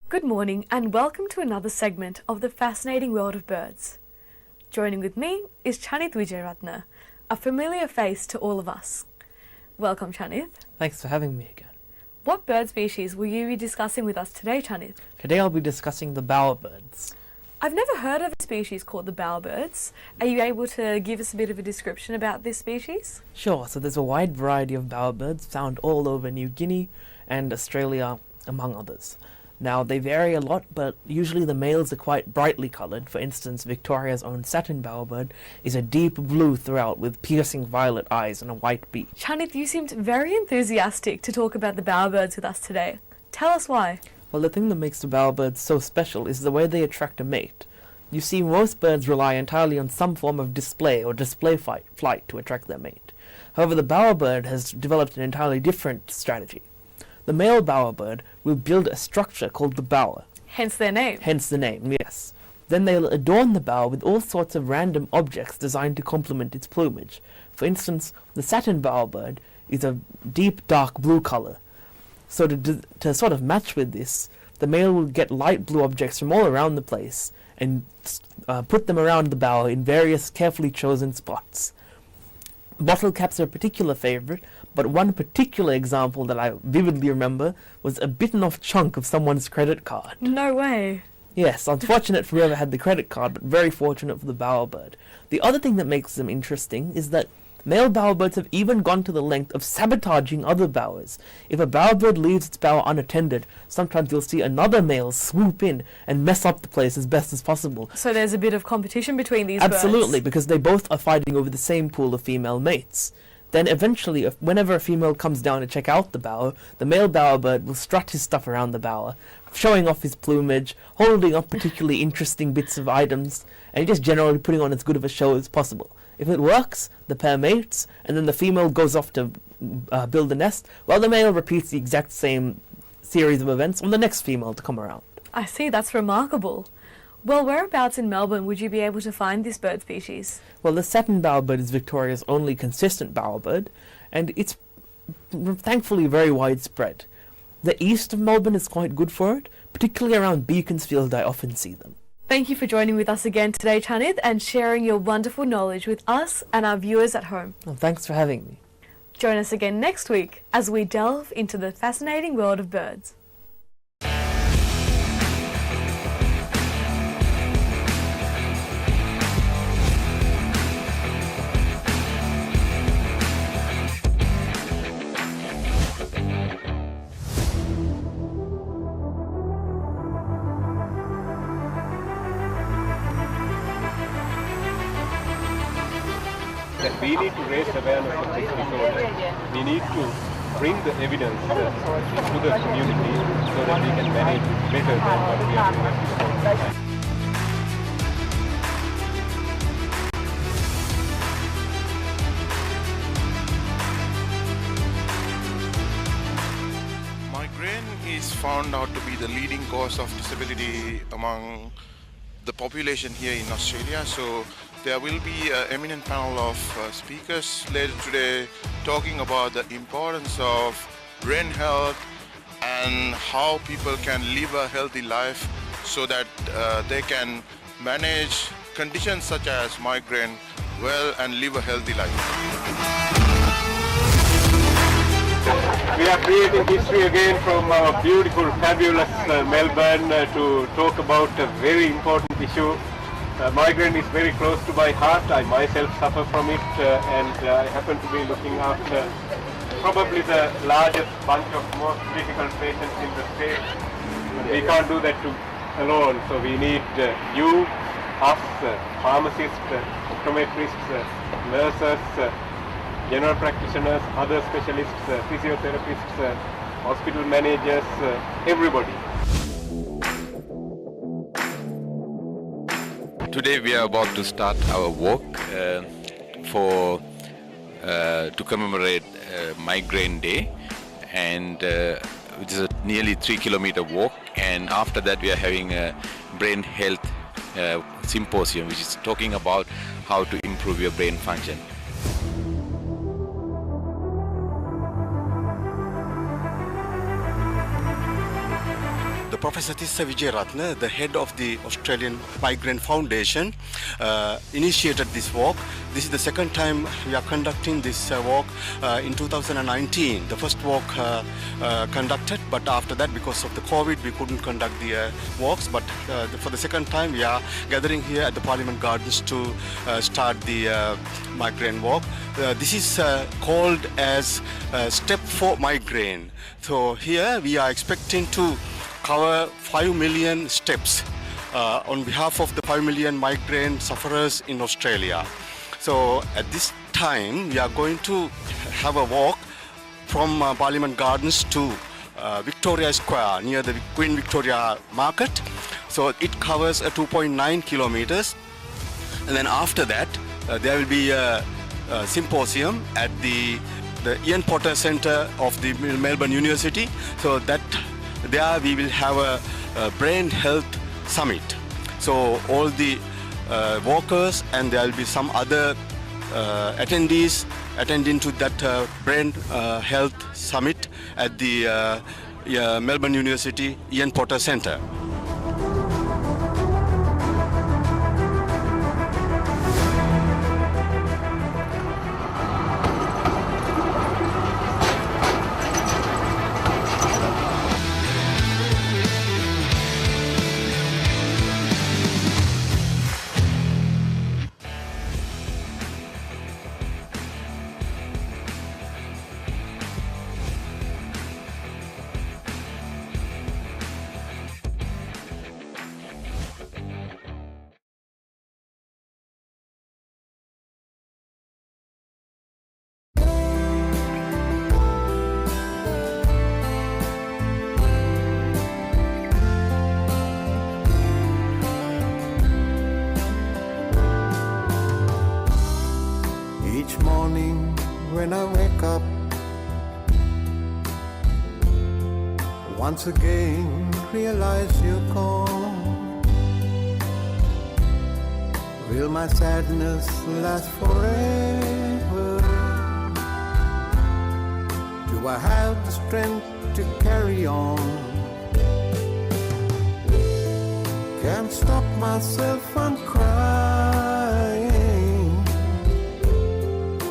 Good morning and welcome to another segment of the fascinating world of birds. Joining with me is Chanith Wijeratna, a familiar face to all of us. Welcome, Chanith. Thanks for having me again. What bird species will you be discussing with us today, Chanith? Today I'll be discussing the bowerbirds. I've never heard of a species called the bowerbirds. Are you able to give us a bit of a description about this species? Sure, so there's a wide variety of bowerbirds found all over New Guinea and Australia, among others. Now, they vary a lot, but usually the males are quite brightly coloured. For instance, Victoria's own satin bowerbird is a deep blue throughout with piercing violet eyes and a white beak. Chanith, you seemed very enthusiastic to talk about the bowerbirds with us today. Tell us why. Well, the thing that makes the bowerbirds so special is the way they attract a mate. You see, most birds rely entirely on some form of display or display flight to attract their mate. However, the bowerbird has developed an entirely different strategy. The male bowerbird will build a structure called the bower. Hence their name. Hence the name, yes. Then they'll adorn the bower with all sorts of random objects designed to complement its plumage. For instance, the satin bowerbird is a deep dark blue colour. So to sort of match with this, the male will get light blue objects from all around the place and put them around the bower in various carefully chosen spots. Bottle caps are a particular favourite, but one particular example that I vividly remember was a bitten off chunk of someone's credit card. No way. Yes, unfortunate for whoever had the credit card, but very fortunate for the bowerbird. The other thing that makes them interesting is that male bowerbirds have even gone to the length of sabotaging other bowers. If a bowerbird leaves its bower unattended, sometimes you'll see another male swoop in and mess up the place as best as possible. So there's a bit of competition between these Absolutely, birds. because they both are fighting over the same pool of female mates. Then eventually, whenever a female comes down to check out the bower, the male bowerbird will strut his stuff around the bower, showing off his plumage, holding up particularly interesting bits of items, and just generally putting on as good of a show as possible. If it works, the pair mates, and then the female goes off to build a nest, while the male repeats the exact same series of events on the next female to come around. I see, that's remarkable. Well, whereabouts in Melbourne would you be able to find this bird species? Well, the satin bowerbird is Victoria's only consistent bowerbird, and it's thankfully very widespread. The east of Melbourne is quite good for it, particularly around Beaconsfield I often see them. Thank you for joining with us again today, Chanith, and sharing your wonderful knowledge with us and our viewers at home. Well, thanks for having me. Join us again next week as we delve into the fascinating world of birds. That we need to raise awareness of this disorder. We need to bring the evidence to the community so that we can manage it better than what we are doing at this point in time. Migraine is found out to be the leading cause of disability among the population here in Australia. So there will be an eminent panel of speakers later today talking about the importance of brain health and how people can live a healthy life so that they can manage conditions such as migraine well and live a healthy life. We are creating history again from our beautiful, fabulous Melbourne to talk about a very important issue. Migraine is very close to my heart. I myself suffer from it and I happen to be looking after probably the largest bunch of most critical patients in the state. We can't do that alone, so we need you, us, pharmacists, optometrists, nurses, general practitioners, other specialists, physiotherapists, hospital managers, everybody. Today we are about to start our walk to commemorate Migraine Day, and which is a nearly 3-kilometer walk. And after that we are having a brain health symposium, which is talking about how to improve your brain function. Professor Tissa Wijeratne, the head of the Australian Migraine Foundation, initiated this walk. This is the second time we are conducting this walk. In 2019, the first walk conducted, but after that, because of the COVID, we couldn't conduct the walks. But for the second time, we are gathering here at the Parliament Gardens to start the migraine walk. This is called as Step 4 Migraine. So here we are expecting to cover 5 million steps on behalf of the 5 million migraine sufferers in Australia. So at this time, we are going to have a walk from Parliament Gardens to Victoria Square near the Queen Victoria Market. So it covers 2.9 kilometers. And then after that, there will be a symposium at the Ian Potter Centre of the Melbourne University. So that there we will have a brain health summit. So all the walkers and there will be some other attendees attending to that brain health summit at the Melbourne University Ian Potter Centre. Each morning when I wake up, once again realize you're gone. Will my sadness last forever? Do I have the strength to carry on? Can't stop myself from crying.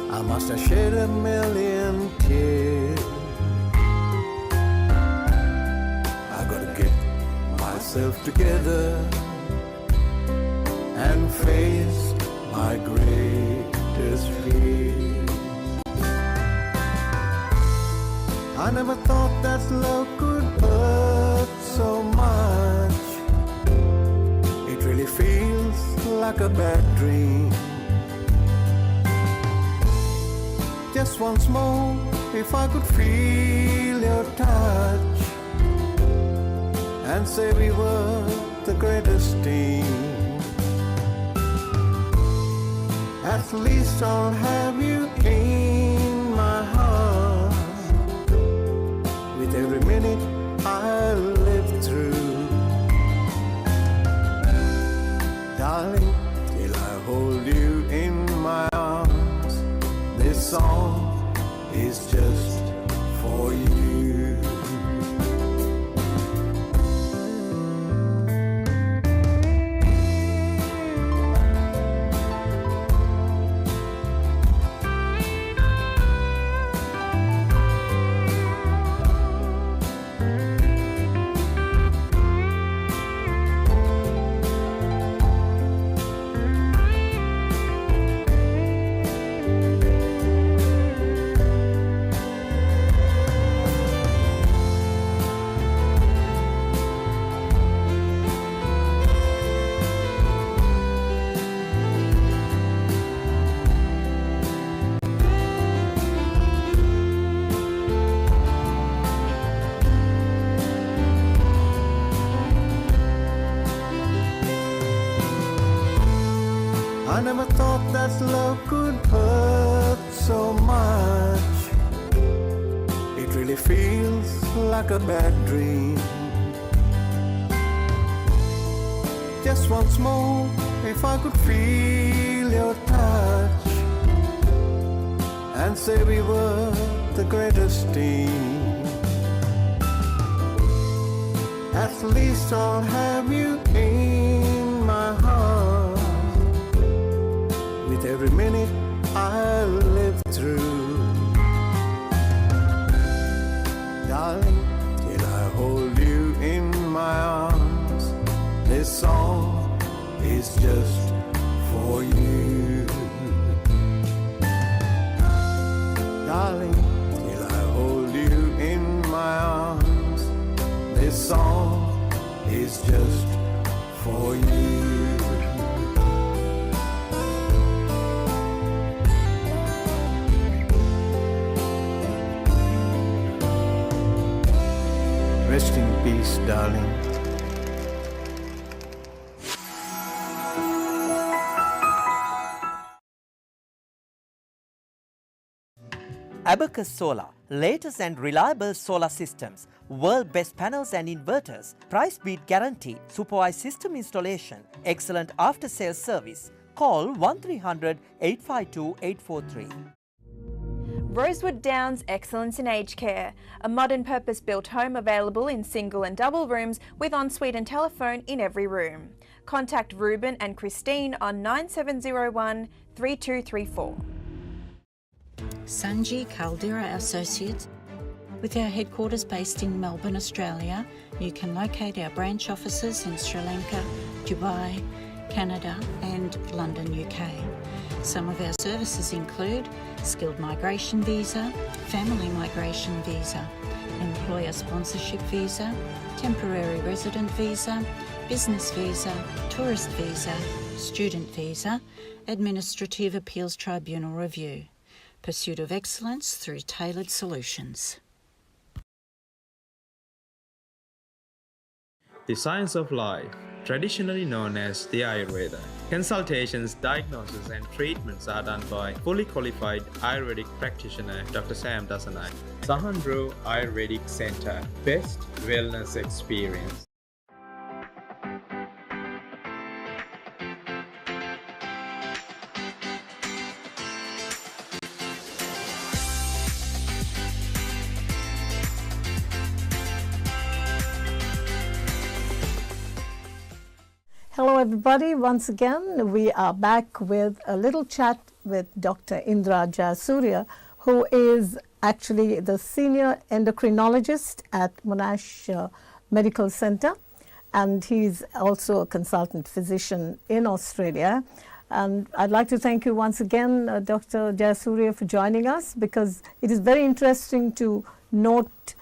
I must have shed a million tears. I gotta get myself together and face my greatest fear. I never thought that love could hurt so much. It really feels like a bad dream. Just once more, if I could feel your touch and say we were the greatest team. At least I'll have you in my heart with every minute I live through. Darling, till I hold you in my arms, this song is just for you. I never thought that love could hurt so much. It really feels like a bad dream. Just once more, if I could feel your touch and say we were the greatest team. At least I'll have you in my heart with every minute I live through. Darling, till I hold you in my arms, this song is just for you. Darling, till I hold you in my arms, this song is just for you. Rest in peace, darling. Abacus Solar, latest and reliable solar systems, world best panels and inverters, price beat guarantee, supervised system installation, excellent after sales service. Call 1300 852 843. Rosewood Downs Excellence in Aged Care, a modern purpose-built home available in single and double rooms with ensuite and telephone in every room. Contact Ruben and Christine on 9701 3234. Sanji Caldera Associates. With our headquarters based in Melbourne, Australia, you can locate our branch offices in Sri Lanka, Dubai, Canada and London, UK. Some of our services include skilled migration visa, family migration visa, employer sponsorship visa, temporary resident visa, business visa, tourist visa, student visa, administrative appeals tribunal review. Pursuit of excellence through tailored solutions. The science of life, traditionally known as the Ayurveda. Consultations, diagnosis and treatments are done by fully qualified Ayurvedic practitioner Dr. Sam Dasanai. Sahandro Ayurvedic Centre, best wellness experience. Hello everybody, once again we are back with a little chat with Dr. Indra Jayasuriya, who is actually the senior endocrinologist at Monash Medical Centre, and he's also a consultant physician in Australia. And I'd like to thank you once again, Dr. Jayasuriya, for joining us, because it is very interesting to note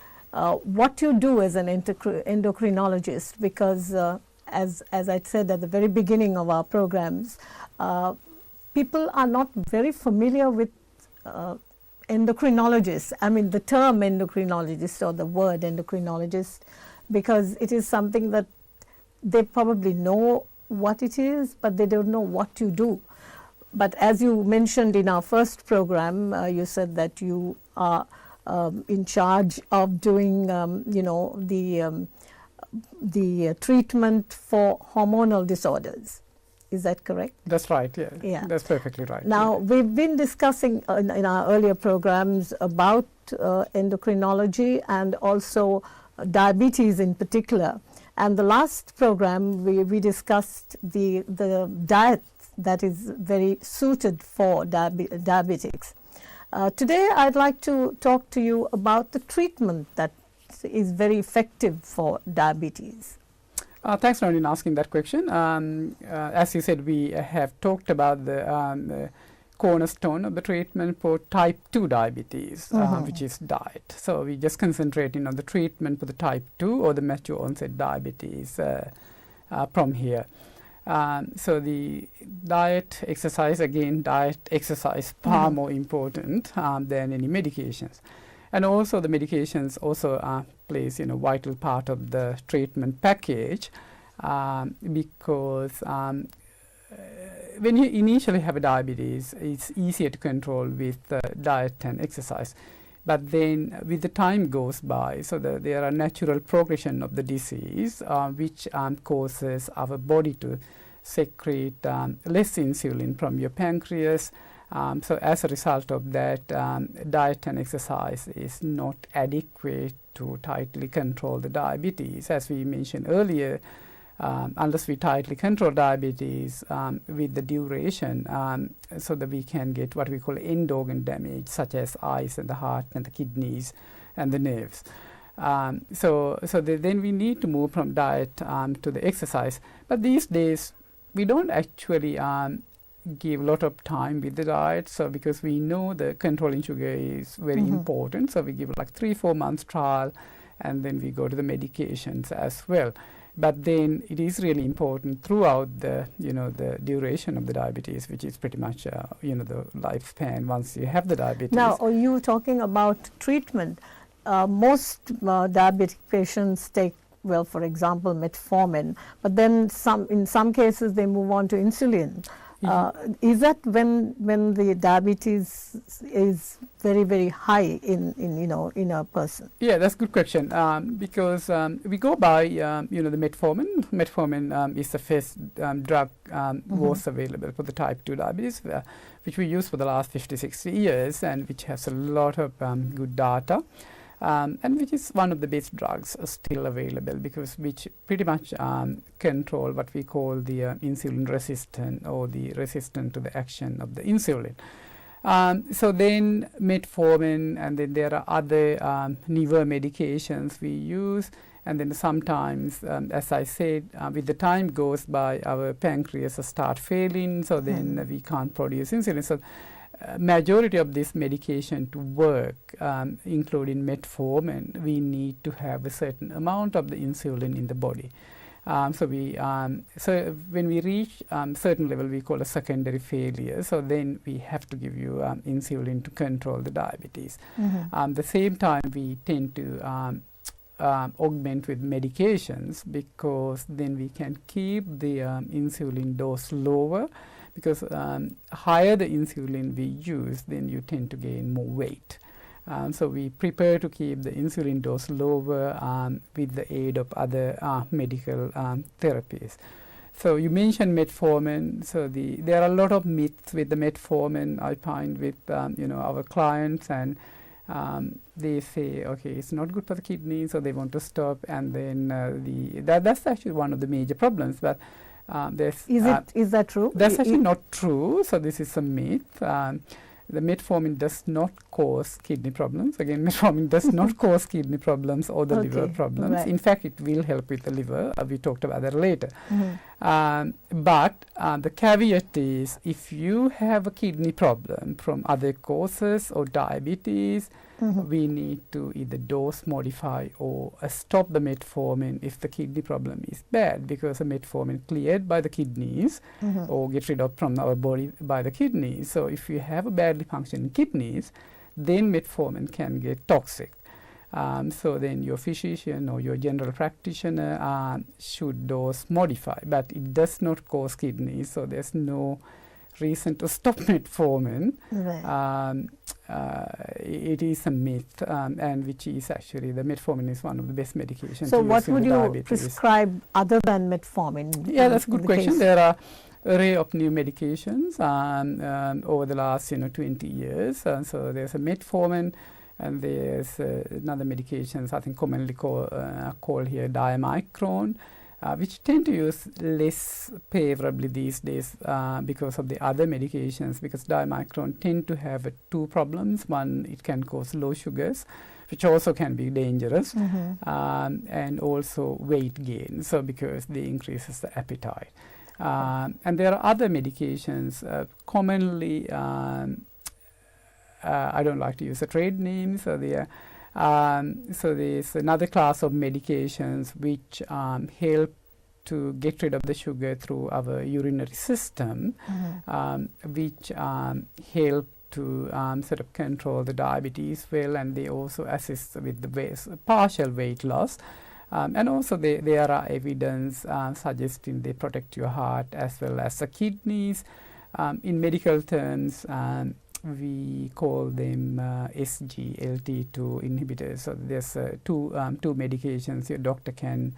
what you do as an endocrinologist, because as I said at the very beginning of our programs, people are not very familiar with endocrinologists. I mean the term endocrinologist or the word endocrinologist, because it is something that they probably know what it is, but they don't know what you do. But as you mentioned in our first program, you said that you are in charge of doing, the treatment for hormonal disorders. Is that correct? That's right, yeah. Yeah. That's perfectly right. Now, we've been discussing in our earlier programs about endocrinology and also diabetes in particular. And the last program, we discussed the diet that is very suited for diabetics. Today, I'd like to talk to you about the treatment that is very effective for diabetes. Thanks for asking that question. As you said, we have talked about the cornerstone of the treatment for type 2 diabetes, which is diet. So we just concentrating on the treatment for the type 2 or the mature onset diabetes from here. So the diet, exercise, again, diet, exercise, far more important than any medications. And also the medications also plays vital part of the treatment package, because when you initially have a diabetes, it's easier to control with diet and exercise. But then with the time goes by, so there are natural progression of the disease, which causes our body to secrete less insulin from your pancreas. So as a result of that, diet and exercise is not adequate to tightly control the diabetes. As we mentioned earlier, unless we tightly control diabetes with the duration, so that we can get what we call end organ damage, such as eyes and the heart and the kidneys and the nerves. Then we need to move from diet to the exercise. But these days, we don't actually give a lot of time with the diet, so because we know the controlling sugar is very important, so we give like 3-4 months trial, and then we go to the medications as well. But then it is really important throughout the the duration of the diabetes, which is pretty much the lifespan once you have the diabetes. Now, are you talking about treatment? Most diabetic patients take, well, for example, metformin, but then in some cases they move on to insulin. Is that when the diabetes is very, very high in a person? Yeah, that's a good question, because we go by the metformin. Metformin is the first drug was available for the type 2 diabetes, which we use for the last 50-60 years, and which has a lot of good data. And which is one of the best drugs still available, because which pretty much control what we call the insulin resistant, or the resistant to the action of the insulin. So then metformin, and then there are other newer medications we use, and then sometimes, as I said, with the time goes by, our pancreas start failing, so then we can't produce insulin. So majority of this medication to work, including metformin, we need to have a certain amount of the insulin in the body. So when we reach certain level, we call a secondary failure. So then we have to give you insulin to control the diabetes. The same time, we tend to augment with medications, because then we can keep the insulin dose lower. Because higher the insulin we use, then you tend to gain more weight. So we prepare to keep the insulin dose lower with the aid of other medical therapies. So you mentioned metformin. So there are a lot of myths with the metformin, I find, with our clients, and they say, okay, it's not good for the kidney, so they want to stop, and then that's actually one of the major problems. But is that true? That's actually not true. So this is a myth. The metformin does not cause kidney problems. Again, metformin does not cause kidney problems or the liver problems. Right. In fact, it will help with the liver. We talked about that later. But the caveat is, if you have a kidney problem from other causes or diabetes, we need to either dose modify or stop the metformin if the kidney problem is bad, because the metformin cleared by the kidneys or get rid of from our body by the kidneys. So if you have a badly functioning kidneys, then metformin can get toxic. So then your physician or your general practitioner should dose modify, but it does not cause kidneys, so there's no reason to stop metformin. Right. It is a myth, and which is actually, the metformin is one of the best medications. So what would you prescribe other than metformin? Yeah, that's a good question. There are array of new medications over the last 20 years. So there's a metformin, and there's another medications I think commonly called here diamicron, which tend to use less favorably these days because of the other medications, because diamicron tend to have two problems. One, it can cause low sugars, which also can be dangerous, and also weight gain, so because they increases the appetite. And there are other medications commonly, I don't like to use the trade names, so there's another class of medications which help to get rid of the sugar through our urinary system, which help to sort of control the diabetes well, and they also assist with the partial weight loss. And also there are evidence suggesting they protect your heart as well as the kidneys. In medical terms, we call them SGLT2 inhibitors. So there's two medications. Your doctor can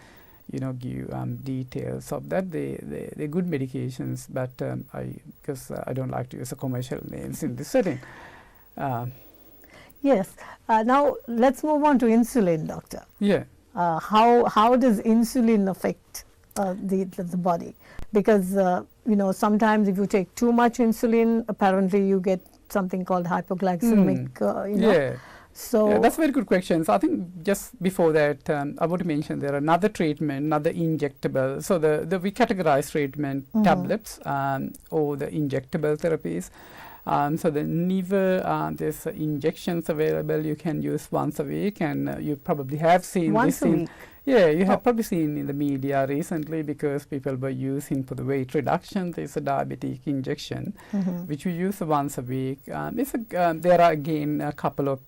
give details of that. They're good medications, but because I don't like to use the commercial names in this setting. Yes. Now let's move on to insulin, doctor. Yeah. How does insulin affect the body? Because sometimes if you take too much insulin, apparently you get something called hypoglycemic. Yeah. So yeah, that's a very good question. So I think just before that, I want to mention there are another treatment, another injectable. So we categorize treatment tablets or the injectable therapies. So the never, there's injections available you can use once a week, and you probably have seen Once this a in, week? yeah, you have probably seen in the media recently, because people were using for the weight reduction. There's a diabetic injection, which we use once a week. There are again a couple of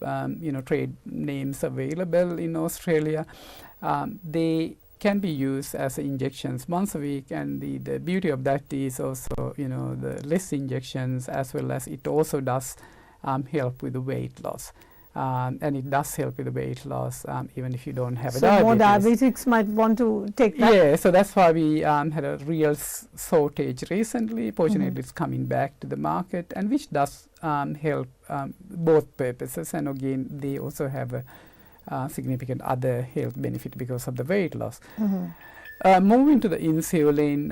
trade names available in Australia. They can be used as injections once a week, and the beauty of that is also the less injections, as well as it also does help with the weight loss. And it does help with the weight loss even if you don't have a diabetes. So more diabetics might want to take that? Yeah, so that's why we had a real shortage recently. Fortunately, it's coming back to the market, and which does help both purposes. And again, they also have a significant other health benefit because of the weight loss. Moving to the insulin,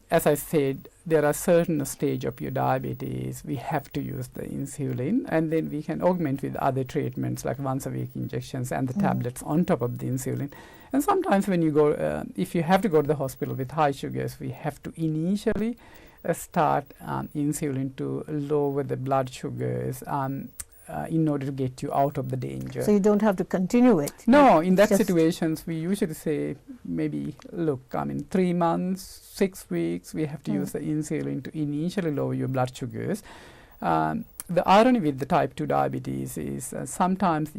as I said, there are certain stage of your diabetes we have to use the insulin, and then we can augment with other treatments like once a week injections and the tablets on top of the insulin. And sometimes when you go, if you have to go to the hospital with high sugars, we have to initially start insulin to lower the blood sugars in order to get you out of the danger. So you don't have to continue it? No, in that situations, we usually say maybe, look, 3 months, 6 weeks, we have to use the insulin to initially lower your blood sugars. The irony with the type 2 diabetes is sometimes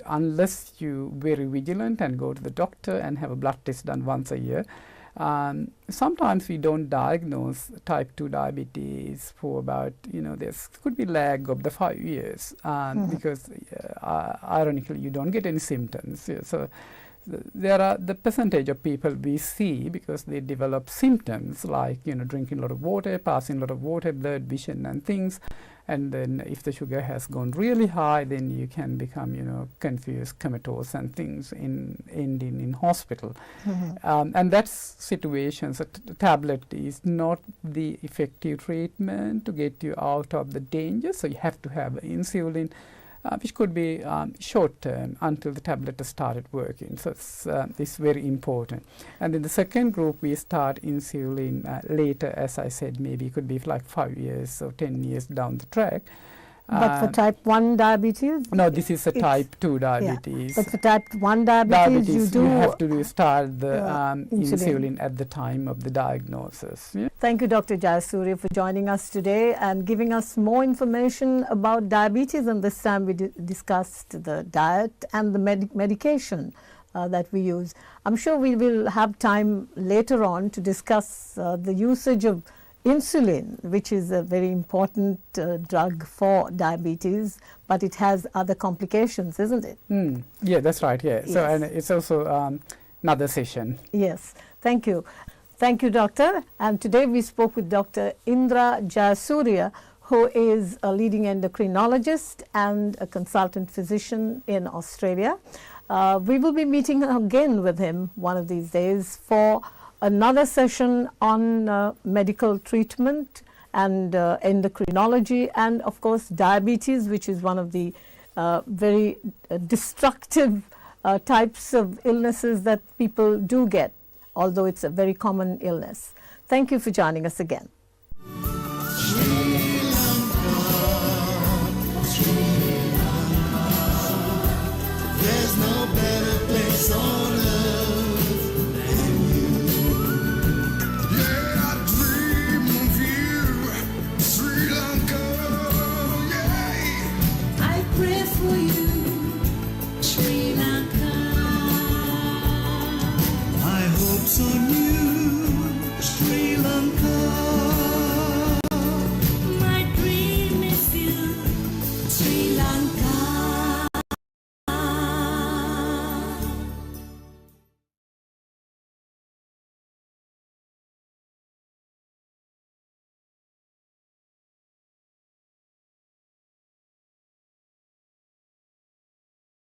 unless you're very vigilant and go to the doctor and have a blood test done once a year, sometimes we don't diagnose type 2 diabetes for about, there could be lag of the 5 years because ironically you don't get any symptoms. Yeah, so there are the percentage of people we see because they develop symptoms like, drinking a lot of water, passing a lot of water, blurred vision and things. And then if the sugar has gone really high, then you can become, confused, comatose and things ending in hospital. And that's situations, a tablet is not the effective treatment to get you out of the danger. So you have to have insulin, which could be short term until the tablet has started working. So it's very important. And in the second group, we start insulin later, as I said, maybe it could be like 5 years or 10 years down the track. But for type 1 diabetes? No, this is a type 2 diabetes. Yeah. But for type 1 diabetes, you have to start the insulin at the time of the diagnosis. Yeah? Thank you, Dr. Jayasuriya, for joining us today and giving us more information about diabetes. And this time we discussed the diet and the medication that we use. I'm sure we will have time later on to discuss the usage of insulin, which is a very important drug for diabetes, but it has other complications, isn't it? Yeah, that's right. Yeah. Yes. So, and it's also another session. Yes. Thank you. Thank you, Doctor. And today we spoke with Dr. Indra Jayasuriya, who is a leading endocrinologist and a consultant physician in Australia. We will be meeting again with him one of these days for another session on medical treatment and endocrinology, and of course diabetes, which is one of the very destructive types of illnesses that people do get, although it's a very common illness. Thank you for joining us again.